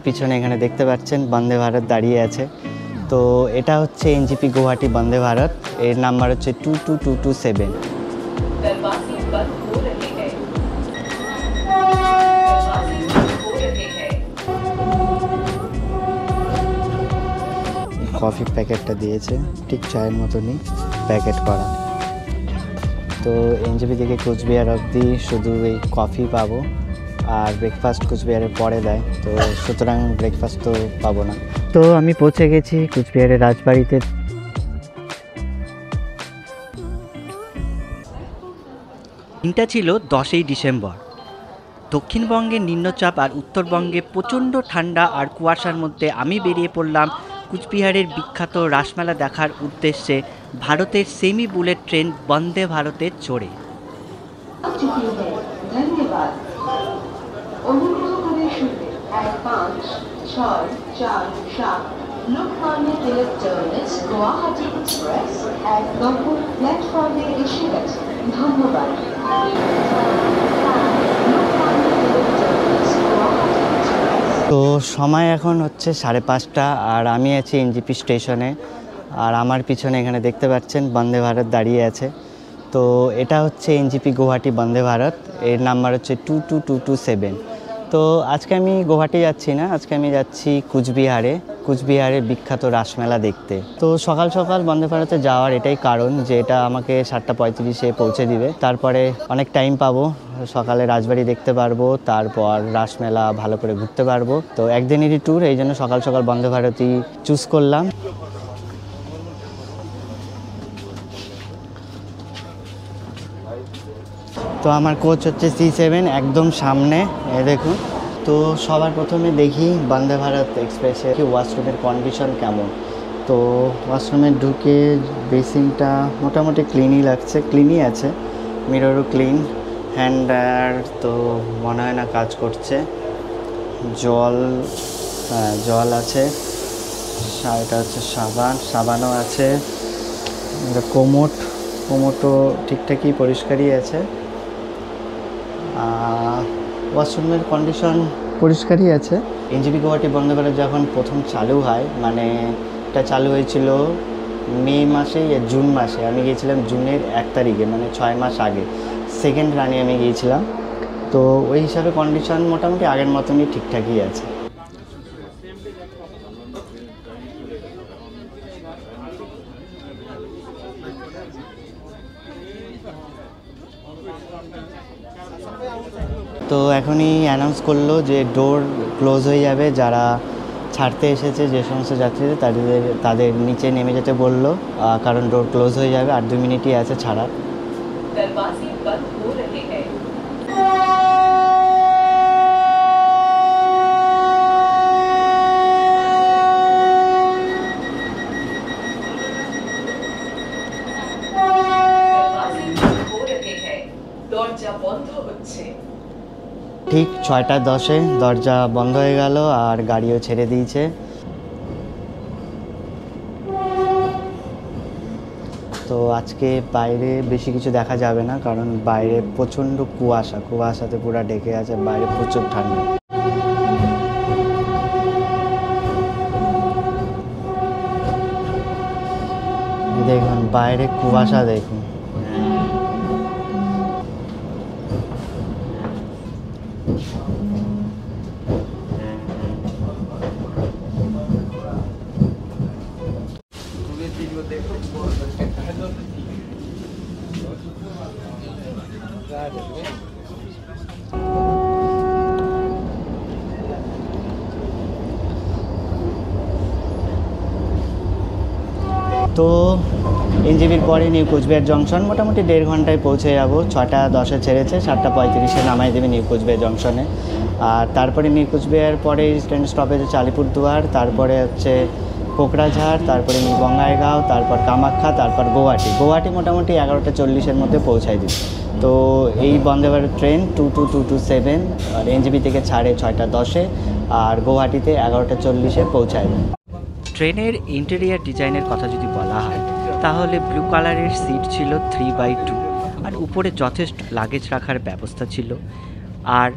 পিছনে এখানে দেখতে পাচ্ছেন বন্দে ভারত দাঁড়িয়ে আছে। তো এটা হচ্ছে এনজিপি গুয়াহাটি বন্দে ভারত, এর নাম্বার হচ্ছে 22227। কফি প্যাকেটটা দিয়েছে ঠিক চায়ের মতনই প্যাকেট করা। তো এনজিপি থেকে কোচবিহার অবধি শুধু এই কফি পাবো, আর ব্রেকফাস্ট কোচবিহারের পরে দেয়, তো সুতরাং ব্রেকফাস্ট তো পাবো না। তো আমি পৌঁছে গেছি কোচবিহারের রাজবাড়িতে। দিনটা ছিল 10ই ডিসেম্বর। দক্ষিণবঙ্গের নিম্নচাপ আর উত্তরবঙ্গে প্রচণ্ড ঠান্ডা আর কুয়াশার মধ্যে আমি বেরিয়ে পড়লাম কুচবিহারের বিখ্যাত রাসমেলা দেখার উদ্দেশ্যে ভারতের সেমি বুলেট ট্রেন বন্দে ভারতে চড়ে। লোকমান্য তিলক টার্মিনাস গুয়াহাটি এক্সপ্রেস একদম প্ল্যাটফর্মে এসে গেছে। ধন্যবাদ। তো সময় এখন হচ্ছে 5:30 আর আমি আছি এনজিপি স্টেশনে, আর আমার পিছনে এখানে দেখতে পাচ্ছেন বন্দে ভারত দাঁড়িয়ে আছে। তো এটা হচ্ছে এনজিপি গুয়াহাটি বন্দে ভারত, এর নাম্বার হচ্ছে 22227। তো আজকে আমি গুয়াহাটি যাচ্ছি না, আজকে আমি যাচ্ছি কুচবিহারের বিখ্যাত রাসমেলা দেখতে। তো সকাল সকাল বন্দে ভারতে যাওয়ার এটাই কারণ যে এটা আমাকে 7:35-এ পৌঁছে দিবে, তারপরে অনেক টাইম পাবো, সকালে রাজবাড়ি দেখতে পারবো, তারপর রাসমেলা ভালো করে ঘুরতে পারবো। তো একদিনেরই ট্যুর, এই জন্য সকাল সকাল বন্দে ভারতই চুজ করলাম। তো আমার কোচ হচ্ছে C7, একদম সামনে, দেখুন। তো সবার প্রথমে দেখি বন্দে ভারত এক্সপ্রেসে ওয়াশরুমের কন্ডিশন কেমন। তো ওয়াশরুমে ঢুকে বেসিনটা মোটামুটি ক্লিনই আছে, মিররও ক্লিন, হ্যান্ড ড্রায়ার তো মনে হয় না কাজ করছে, জল আছে, এটা হচ্ছে সাবানও আছে, কোমোটো ঠিকঠাকই পরিষ্কারই আছে। ওয়াশরুমের কন্ডিশন পরিষ্কারই আছে। এনজিপি গুয়াহাটি বন্দে ভারত যখন প্রথম চালু হয়, মানে এটা চালু হয়েছিল মে মাসে या জুন মাসে, আমি গিয়েছিলাম জুনের 1 তারিখে, মানে 6 মাস আগে, সেকেন্ড রানে আমি গিয়েছিলাম। তো ওই হিসাবে কন্ডিশন মোটামুটি আগের মতনই ঠিকঠাকই আছে। তো এখনই অ্যানাউন্স করলো যে ডোর ক্লোজ হয়ে যাবে, যারা ছাড়তে এসেছে যে সমস্ত যাত্রীদের তাদের নিচে নেমে যেতে বললো, কারণ ডোর ক্লোজ হয়ে যাবে, আর 2 মিনিটই আছে ছাড়ার। ঠিক 6:10-এ দরজা বন্ধ হয়ে গেল আর গাড়িও ছেড়ে দিয়েছে। তো আজকে বাইরে বেশি কিছু দেখা যাবে না, কারণ বাইরে প্রচণ্ড কুয়াশাতে পুরো ঢেকে আছে, বাইরে প্রচুর ঠান্ডা। দেখুন বাইরে কুয়াশা, দেখুন। তো এনজিপির পরে নিউ কোচবিহার জংশন, মোটামুটি 1.5 ঘন্টায় পৌঁছে যাবো। 6:10-এ ছেড়েছে, 7:35-এ নামাই দেবে নিউ কোচবিহার জংশনে। আর তারপরে নিউ কোচবিহার পরে ট্রেন স্টপেজ হচ্ছে আলিপুরদুয়ার, তারপরে হচ্ছে কোকড়াঝাড়, তারপরে নিউ বঙ্গাইগাঁও, তারপর কামাখ্যা, তারপর গুয়াহাটি মোটামুটি 11:40-এর মধ্যে পৌঁছায় দিবে। তো এই বন্দে ভারত ট্রেন 22227 আর এনজিপি থেকে ছাড়ে 6:10-এ, আর গুয়াহাটিতে 11:40-এ পৌঁছায় দেবে। ট্রেনের ইন্টেরিয়ার ডিজাইনের কথা যদি বলা হয়, তাহলে ব্লু কালারের সিট ছিল 3/2, আর উপরে যথেষ্ট লাগেজ রাখার ব্যবস্থা ছিল। আর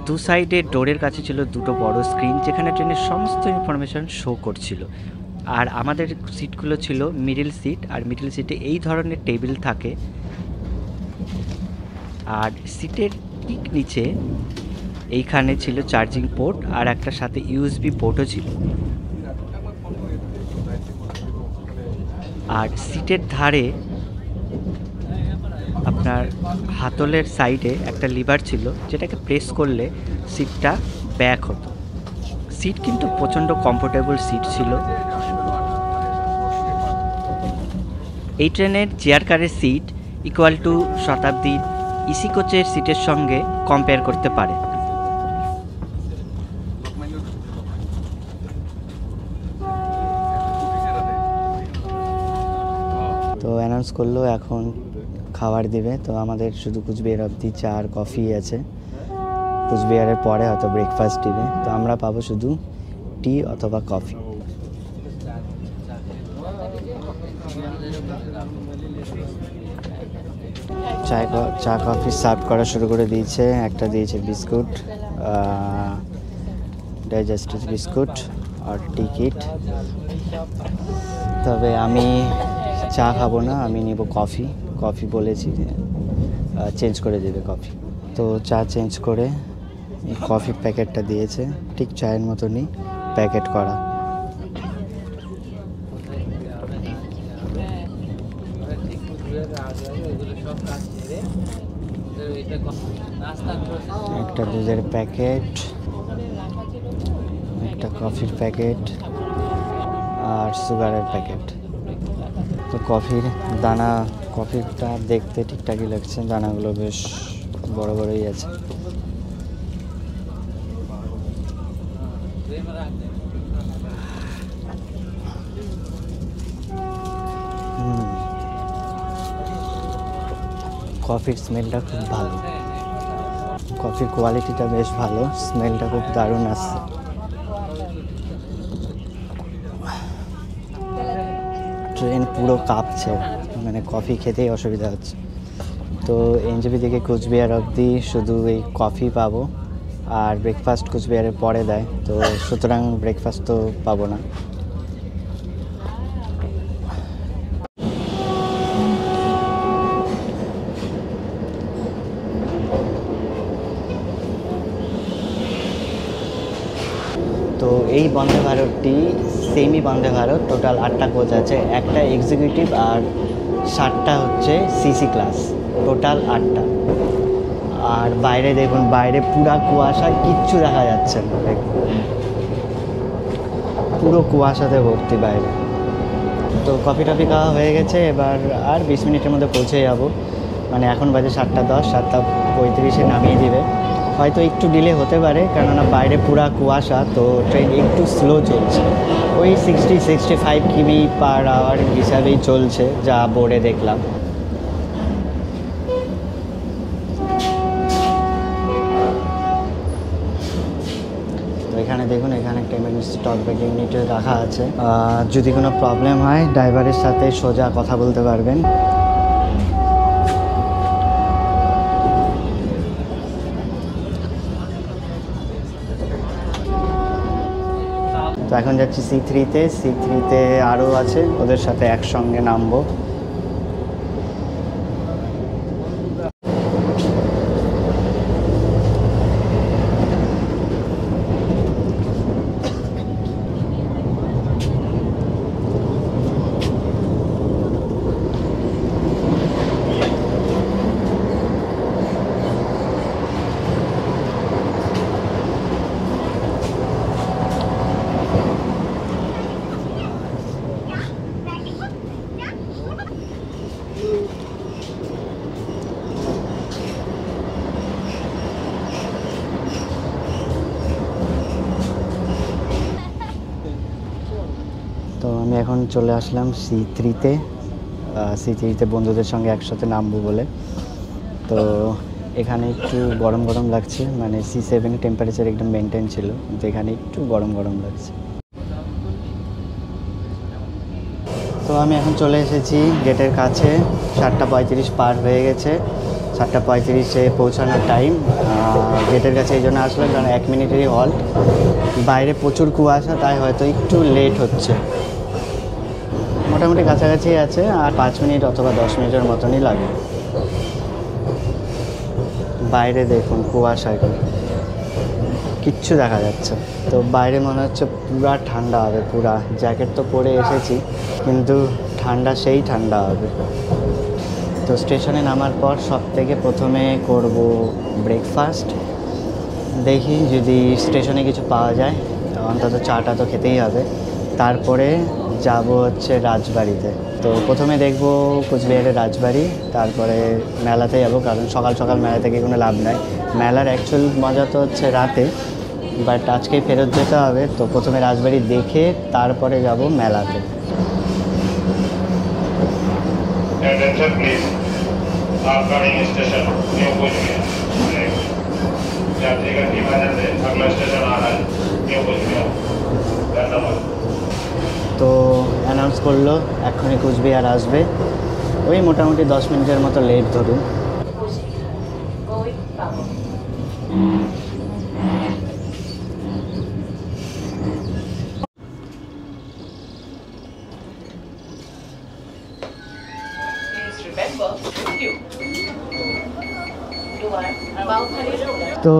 দু সাইডে ডোরের কাছে ছিল দুটো বড় স্ক্রিন, যেখানে ট্রেনের সমস্ত ইনফরমেশন শো করছিল। আর আমাদের সিটগুলো ছিল মিডল সিট, আর মিডল সিটে এই ধরনের টেবিল থাকে। আর সিটের ঠিক নিচে এইখানে ছিল চার্জিং পোর্ট, আর একটা সাথে ইউএসবি পোর্টও ছিল। আর সিটের ধারে আপনার হাতলের সাইডে একটা লিভার ছিল, যেটাকে প্রেস করলে সিটটা ব্যাক হতো। সিট কিন্তু প্রচণ্ড কমফোর্টেবল সিট ছিল। এই ট্রেনের চেয়ার কারের সিট ইকুয়াল টু শতাব্দীর ইসি কোচের সিটের সঙ্গে কম্পেয়ার করতে পারে। তো অ্যানাউন্স করলো এখন খাবার দিবে। তো আমাদের শুধু কুচবিহার অবধি চা আর কফি আছে, কুচবিহারের পরে হয়তো ব্রেকফাস্ট দিবে। তো আমরা পাবো শুধু টি অথবা কফি। চা কফি সার্ভ করা শুরু করে দিয়েছে। একটা দিয়েছে বিস্কুট, ডাইজেস্টিভ বিস্কুট আর টিকিট। তবে আমি চা খাবো না, আমি নিব কফি। কফি বলেছি চেঞ্জ করে দেবে কফি। তো চা চেঞ্জ করে কফি প্যাকেটটা দিয়েছে, ঠিক চায়ের মতনই প্যাকেট করা। একটা দুধের প্যাকেট, একটা কফির প্যাকেট আর সুগারের প্যাকেট। তো কফির দানা, কফিটা দেখতে ঠিকঠাকই লাগছে, দানাগুলো বেশ বড় বড়ই আছে। কফির স্মেলটা খুব ভালো, কফির কোয়ালিটিটা বেশ ভালো, স্মেলটা খুব দারুণ আসছে। ট্রেন পুরো কাঁপছে, মানে কফি খেতেই অসুবিধা হচ্ছে। তো এনজেপি থেকে কুচবিহার অবধি শুধু এই কফি পাবো, আর ব্রেকফাস্ট কুচবিহারের পরে দেয়, তো সুতরাং ব্রেকফাস্ট তো পাবো না। তো এই বন্দে ভারতটি semi Vande Bharat, total 8টা coach আছে, একটা এক্সিকিউটিভ আর 7টা হচ্ছে সিসি ক্লাস, টোটাল 8টা। আর বাইরে দেখুন, বাইরে পুরা কুয়াশা, কিচ্ছু দেখা যাচ্ছে না, দেখুন পুরো কুয়াশাতে ভর্তি বাইরে। তো কফি টফি খাওয়া হয়ে গেছে, এবার আর 20 মিনিটের মধ্যে পৌঁছে যাব। মানে এখন বাজে 7:10, 7:35 নামিয়ে দিবে। হয়তো একটু ডিলে হতে পারে, কেননা বাইরে পুরা কুয়াশা, তো ট্রেন একটু স্লো চলছে, ওই 60-65 কিমি পার আওয়ার হিসাবেই চলছে, যা বোর্ডে দেখলাম। তো এখানে দেখুন, এখানে একটা এমার্জেন্সি টকব্যাক ইউনিটে রাখা আছে, যদি কোনো প্রবলেম হয় ড্রাইভারের সাথে সোজা কথা বলতে পারবেন। তো এখন যাচ্ছি C3-তে আরও আছে, ওদের সাথে একসঙ্গে নামবো। তো আমি এখন চলে আসলাম C3-তে বন্ধুদের সঙ্গে একসাথে নামবো বলে। তো এখানে একটু গরম গরম লাগছে, মানে C7 টেম্পারেচার একদম মেনটেন ছিল, কিন্তু এখানে একটু গরম গরম লাগছে। তো আমি এখন চলে এসেছি গেটের কাছে, 7:35 পার হয়ে গেছে, 7:35-এ পৌঁছানোর টাইম। গেটের কাছে এই জন্য আসলাম কারণ 1 মিনিটেরই হল্ট। বাইরে প্রচুর কুয়াশা, তাই হয়তো একটু লেট হচ্ছে। মোটামুটি কাছাকাছি আছে, আর 5 মিনিট অথবা 10 মিনিটের মতনই লাগে। বাইরে দেখুন কুয়াশা, এখানে কিচ্ছু দেখা যাচ্ছে। তো বাইরে মনে হচ্ছে পুরা ঠান্ডা হবে, পুরা জ্যাকেট তো পরে এসেছি কিন্তু ঠান্ডা সেই ঠান্ডা হবে। তো স্টেশনে নামার পর সবথেকে প্রথমে করব ব্রেকফাস্ট। দেখি যদি স্টেশনে কিছু পাওয়া যায়, অন্তত চাটা তো খেতেই হবে। তারপরে যাব হচ্ছে রাজবাড়িতে। তো প্রথমে দেখব কোচবিহারের রাজবাড়ি, তারপরে মেলাতে যাব, কারণ সকাল সকাল মেলা থেকে কোনো লাভ নাই। মেলার অ্যাকচুয়াল মজা তো হচ্ছে রাতে, বাট আজকেই ফেরত যেতে হবে। তো প্রথমে রাজবাড়ি দেখে তারপরে যাব মেলাতে। Attention please. Upcoming station, New Coachbihar. यात्रीगण की वजह से अगला स्टेशन आ रहा है न्यू कोचबिहार। धन्यवाद। তো অ্যানাউন্স করলো এক্ষুনি কোচবিহার আসবে, ওই মোটামুটি 10 মিনিটের মতো লেট ধরুন। তো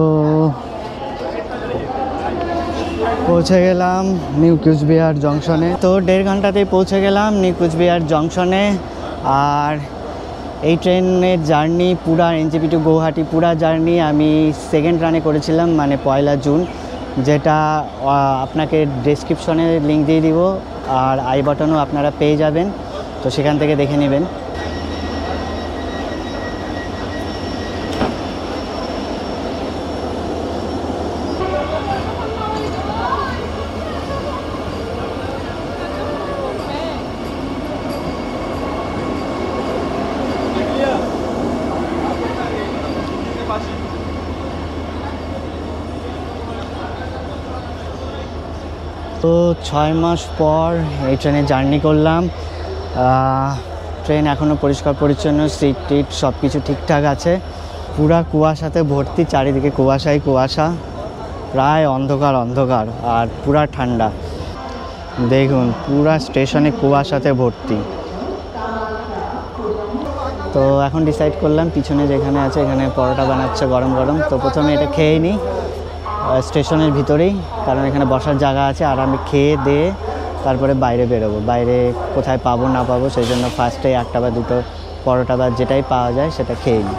পৌঁছে গেলাম নিউ কোচবিহার জংশনে। তো 1.5 ঘন্টাতেই পৌঁছে গেলাম নিউ কোচবিহার জংশনে। আর এই ট্রেনের জার্নি পুরা এনজেপি টু গৌহাটি পুরা জার্নি আমি সেকেন্ড রানে করেছিলাম, মানে 1 জুন, যেটা আপনাকে ডেসক্রিপশনে লিঙ্ক দিয়ে দিব, আর আই বাটনও আপনারা পেয়ে যাবেন, তো সেখান থেকে দেখে নেবেন। তো 6 মাস পর এই ট্রেনে জার্নি করলাম। ট্রেন এখনও পরিষ্কার পরিচ্ছন্ন, সিট টিট সব কিছু ঠিকঠাক আছে। পুরা কুয়াশাতে ভর্তি, চারিদিকে কুয়াশাই কুয়াশা, প্রায় অন্ধকার অন্ধকার, আর পুরা ঠান্ডা। দেখুন পুরা স্টেশনে কুয়াশাতে ভর্তি। তো এখন ডিসাইড করলাম পিছনে যেখানে আছে এখানে পরোটা বানাচ্ছে গরম গরম, তো প্রথমে এটা খেয়ে নিই স্টেশনের ভিতরেই, কারণ এখানে বসার জায়গা আছে। আর আমি খেয়ে দিয়ে তারপরে বাইরে বেরোবো, বাইরে কোথায় পাবো না পাবো সেই জন্য ফার্স্টে 1টা বা 2টো পরোটা বা যেটাই পাওয়া যায় সেটা খেয়ে নিই।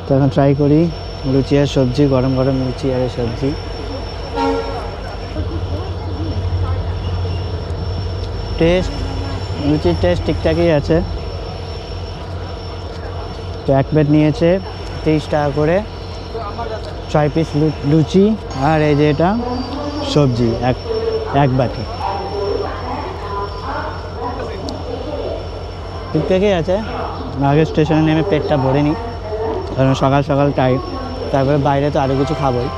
তো এখন ট্রাই করি লুচি আর সবজি, গরম গরম লুচি আর সবজি। টেস্ট, লুচির টেস্ট ঠিকঠাকই আছে। তো 1 প্লেট নিয়েছে 30 টাকা করে, 6 পিস লুচি, আর এই যে এটা সবজি এক বাটি। ঠিকঠাকই আছে। আগে স্টেশনে নেমে পেটটা ভরে নিই, কারণ সকাল সকাল টাইম, তারপরে বাইরে তো আরও কিছু খাবোই।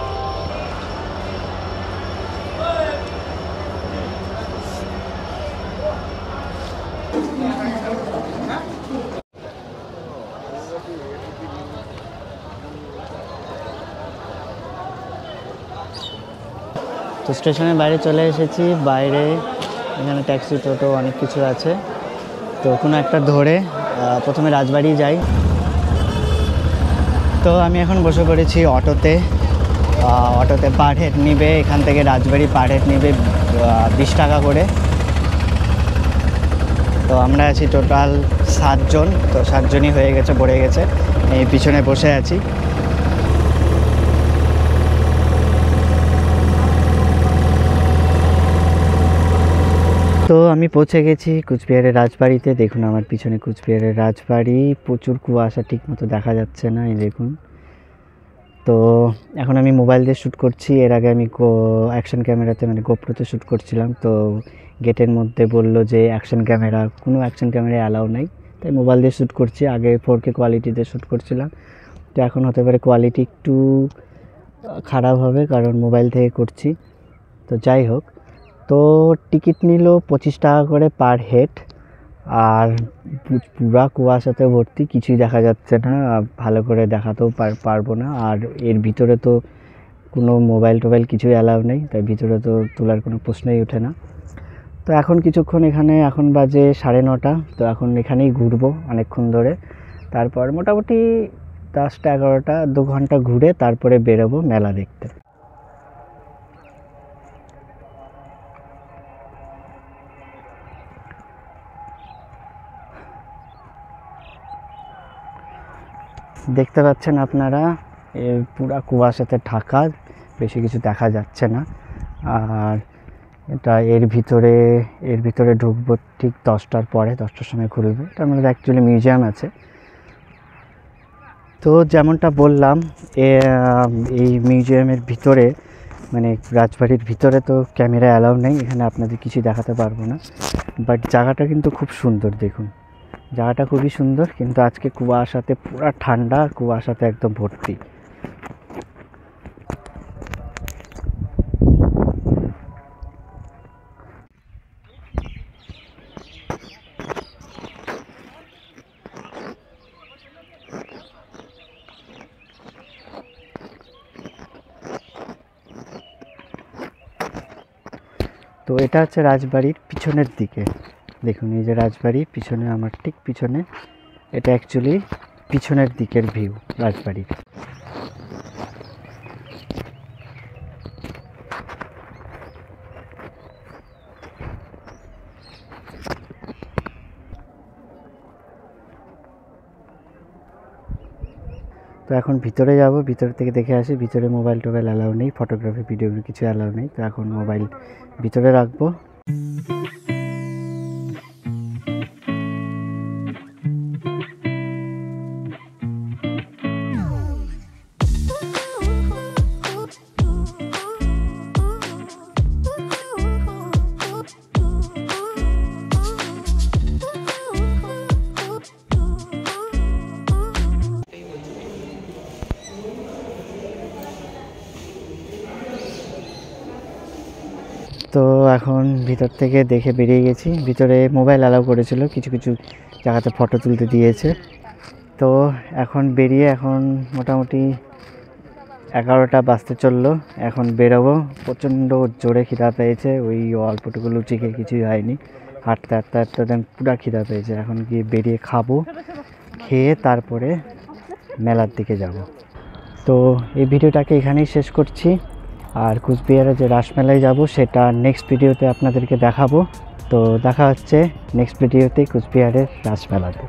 তো স্টেশনের বাইরে চলে এসেছি। বাইরে এখানে ট্যাক্সি টোটো অনেক কিছু আছে, তো কোনো একটা ধরে প্রথমে রাজবাড়ি যাই। তো আমি এখন বসে পড়েছি অটোতে। অটোতে পার হেড নিবে, এখান থেকে রাজবাড়ি পার হেড নিবে 20 টাকা করে। তো আমরা আছি টোটাল 7 জন, তো 7 জনই হয়ে গেছে, ভরে গেছে। এই পিছনে বসে আছি। তো আমি পৌঁছে গেছি কোচবিহারের রাজবাড়িতে। দেখুন আমার পিছনে কোচবিহারের রাজবাড়ি, প্রচুর কুয়াশা, ঠিক মতো দেখা যাচ্ছে না, এই দেখুন। তো এখন আমি মোবাইল দিয়ে শ্যুট করছি, এর আগে আমি অ্যাকশন ক্যামেরাতে মানে গোপ্রোতে শ্যুট করছিলাম। তো গেটের মধ্যে বলল যে কোনো অ্যাকশন ক্যামেরা অ্যালাউ নাই, তাই মোবাইল দিয়ে শ্যুট করছি। আগে 4K কোয়ালিটিতে শ্যুট করছিলাম, তো এখন হতে পারে কোয়ালিটি একটু খারাপ হবে, কারণ মোবাইল থেকে করছি। তো যাই হোক, তো টিকিট নিল 25 টাকা করে পার হেড, আর পুরা কুয়াশাতে ভর্তি, কিছুই দেখা যাচ্ছে না, ভালো করে দেখাতেও পারবো না। আর এর ভিতরে তো কোনো মোবাইল টোবাইল কিছুই অ্যালাউ নেই, তাই ভিতরে তো তোলার কোনো প্রশ্নই ওঠে না। তো এখন কিছুক্ষণ এখানে, এখন বাজে 9:30, তো এখন এখানেই ঘুরবো অনেকক্ষণ ধরে। তারপর মোটামুটি 10টা 11টা 2 ঘন্টা ঘুরে তারপরে বেরোবো মেলা দেখতে। দেখতে পাচ্ছেন আপনারা, পুরা কুয়াশাতে ঢাকা, বেশি কিছু দেখা যাচ্ছে না। আর এটা এর ভিতরে ঢুকবো ঠিক 10টার পরে, 10টার সময় খুলবে। এটা আমাদের অ্যাকচুয়ালি মিউজিয়াম আছে। তো যেমনটা বললাম, এই মিউজিয়ামের ভিতরে, মানে রাজবাড়ির ভিতরে তো ক্যামেরা অ্যালাউ নেই, এখানে আপনাদের কিছু দেখাতে পারবো না। বাট জায়গাটা কিন্তু খুব সুন্দর, দেখুন জায়গাটা খুবই সুন্দর। কিন্তু আজকে কুয়াশাতে, পুরা ঠান্ডা, কুয়াশাতে একদম ভর্তি। তো এটা হচ্ছে রাজবাড়ির পিছনের দিকে, দেখুন এই যে রাজবাড়ির পিছনে, আমার ঠিক পিছনে, এটা অ্যাকচুয়ালি পিছনের দিকের ভিউ রাজবাড়ির। তো এখন ভিতরে যাব, ভিতর থেকে দেখে আসি। ভিতরে মোবাইল টোবাইল অ্যালাউ নেই, ফটোগ্রাফি ভিডিওগ্রাফি কিছু অ্যালাউ নেই। তো এখন মোবাইল ভিতরে রাখবো। তো এখন ভিতর থেকে দেখে বেরিয়ে গেছি। ভিতরে মোবাইল অ্যালাউ করেছিল, কিছু কিছু জায়গাতে ফটো তুলতে দিয়েছে। তো এখন বেরিয়ে, এখন মোটামুটি 11টা বাজতে চললো, এখন বেরোবো। প্রচণ্ড জোরে খিদা পেয়েছে, ওই অল্পটুকু লুচি খেয়ে কিছুই হয়নি, হাঁটতে হাঁটতে হাঁটতে পুরা খিদা পেয়েছে। এখন গিয়ে বেরিয়ে খাবো, খেয়ে তারপরে মেলার দিকে যাব। তো এই ভিডিওটাকে এখানেই শেষ করছি। আর কুচবিহারে যে রাসমেলায় যাব সেটা নেক্সট ভিডিওতে আপনাদেরকে দেখাবো। তো দেখা হচ্ছে নেক্সট ভিডিওতে কুচবিহারের রাসমেলাতে।